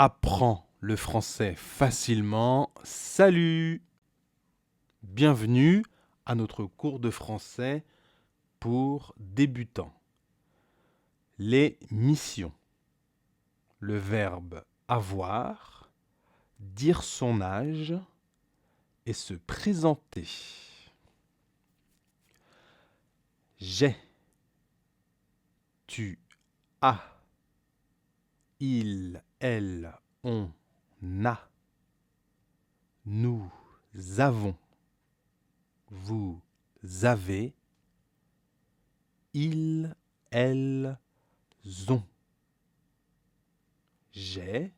Apprends le français facilement. Salut! Bienvenue à notre cours de français pour débutants. Les missions. Le verbe avoir, dire son âge et se présenter. J'ai, tu as, il, elle, on a, nous avons, vous avez, ils, elles ont. J'ai,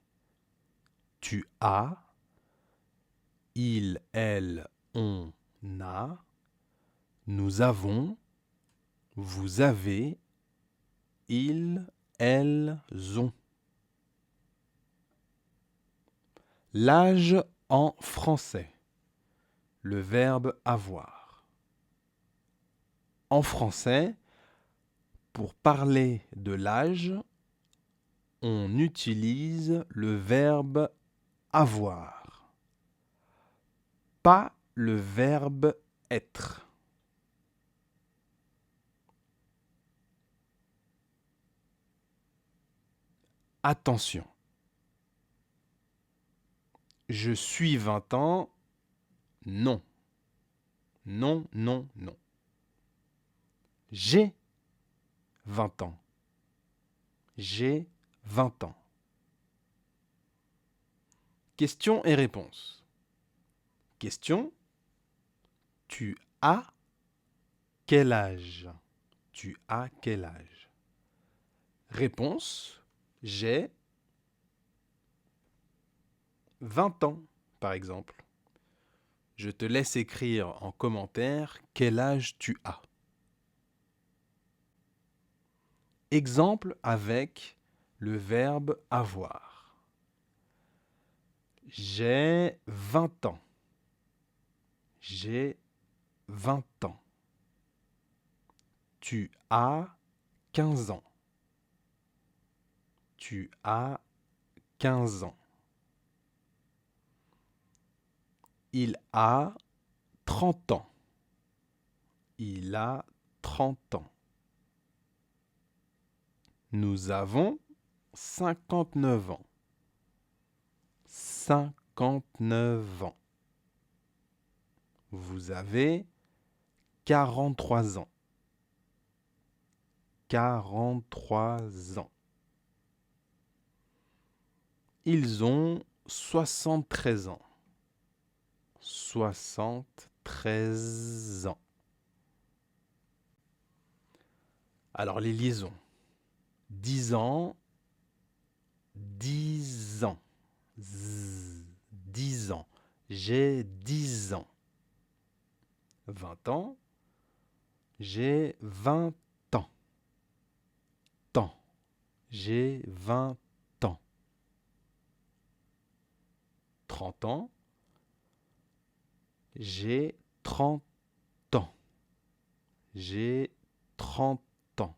tu as, il, elle, on a, nous avons, vous avez, ils, elles ont. L'âge en français. Le verbe avoir. En français, pour parler de l'âge, on utilise le verbe avoir, pas le verbe être. Attention. Je suis 20 ans. Non. Non, non, non. J'ai 20 ans. J'ai 20 ans. Questions et réponses. Question. Tu as quel âge? Tu as quel âge? Réponse. J'ai 20 ans, par exemple. Je te laisse écrire en commentaire quel âge tu as. Exemple avec le verbe avoir. J'ai 20 ans. J'ai 20 ans. Tu as 15 ans. Tu as 15 ans. Il a 30 ans. Il a 30 ans. Nous avons 59 ans. 59 ans. Vous avez 43 ans. 43 ans. Ils ont 73 ans. 73 ans. Alors les liaisons. 10 ans. 10 ans. 10 ans. J'ai 10 ans. 20 ans. J'ai 20 ans. Temps. J'ai 20 ans. 30 ans. J'ai 30 ans. J'ai 30 ans.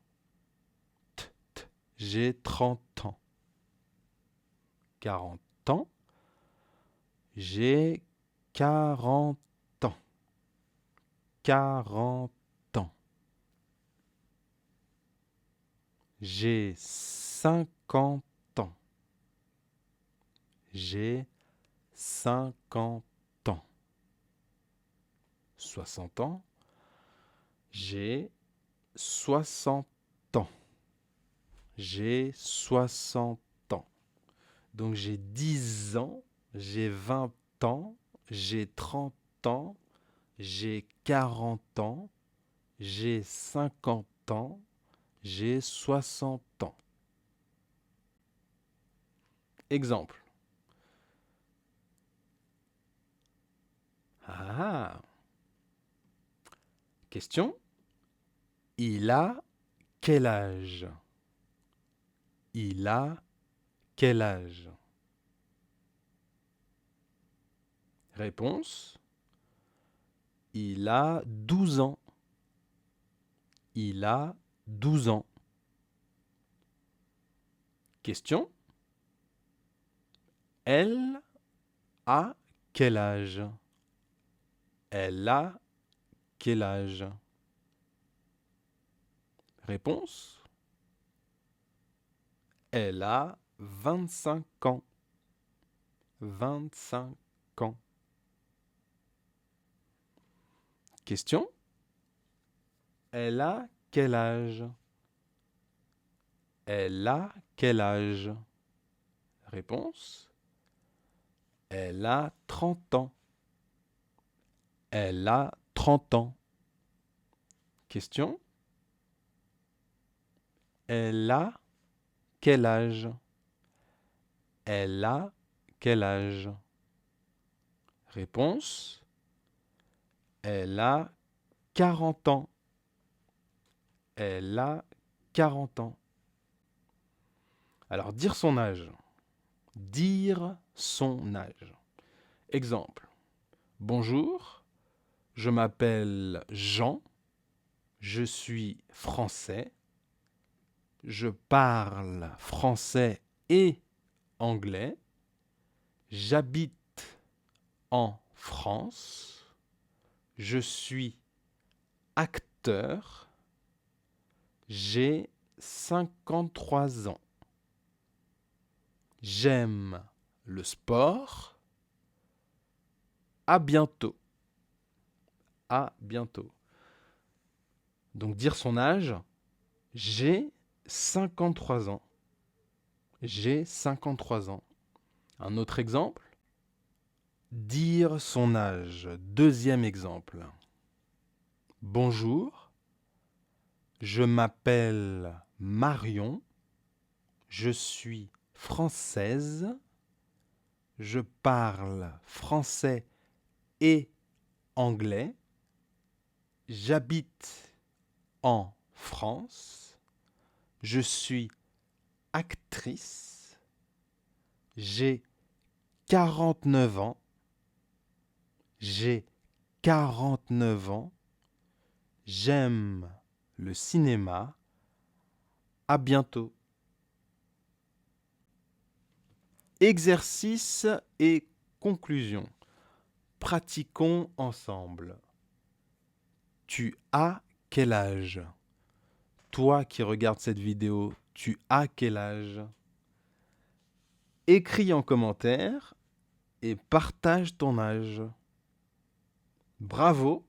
J'ai 30 ans. 40 ans. J'ai 40 ans. 40 ans. J'ai 50 ans. J'ai 50 ans. 60 ans. J'ai 60 ans. J'ai 60 ans. Donc j'ai 10 ans, j'ai 20 ans, j'ai 30 ans, j'ai 40 ans, j'ai 50 ans, j'ai 60 ans. Exemple. Ah. Question. Il a quel âge? Il a quel âge? Réponse. Il a 12 ans. Il a 12 ans. Question. Elle a quel âge? Elle a quel âge? Réponse? Elle a 25 ans. 25 ans. Question? Elle a quel âge? Elle a quel âge? Réponse? Elle a 30 ans. Elle a 30 ans. Question? Elle a quel âge? Elle a quel âge? Réponse? Elle a 40 ans. Elle a 40 ans. Alors, dire son âge. Dire son âge. Exemple. Bonjour, je m'appelle Jean, je suis français, je parle français et anglais, j'habite en France, je suis acteur, j'ai 53 ans. J'aime le sport. À bientôt. À bientôt. Donc dire son âge, j'ai 53 ans. J'ai 53 ans. Un autre exemple, dire son âge. Deuxième exemple. Bonjour, je m'appelle Marion, je suis française, je parle français et anglais, j'habite en France, je suis actrice, j'ai 49 ans, j'ai 49 ans, j'aime le cinéma, à bientôt. Exercice et conclusion. Pratiquons ensemble. Tu as quel âge? Toi qui regardes cette vidéo, tu as quel âge? Écris en commentaire et partage ton âge. Bravo!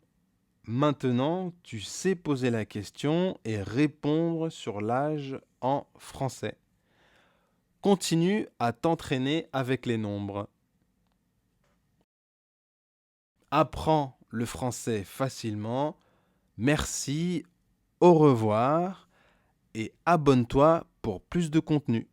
Maintenant, tu sais poser la question et répondre sur l'âge en français. Continue à t'entraîner avec les nombres. Apprends le français facilement. Merci, au revoir et abonne-toi pour plus de contenu.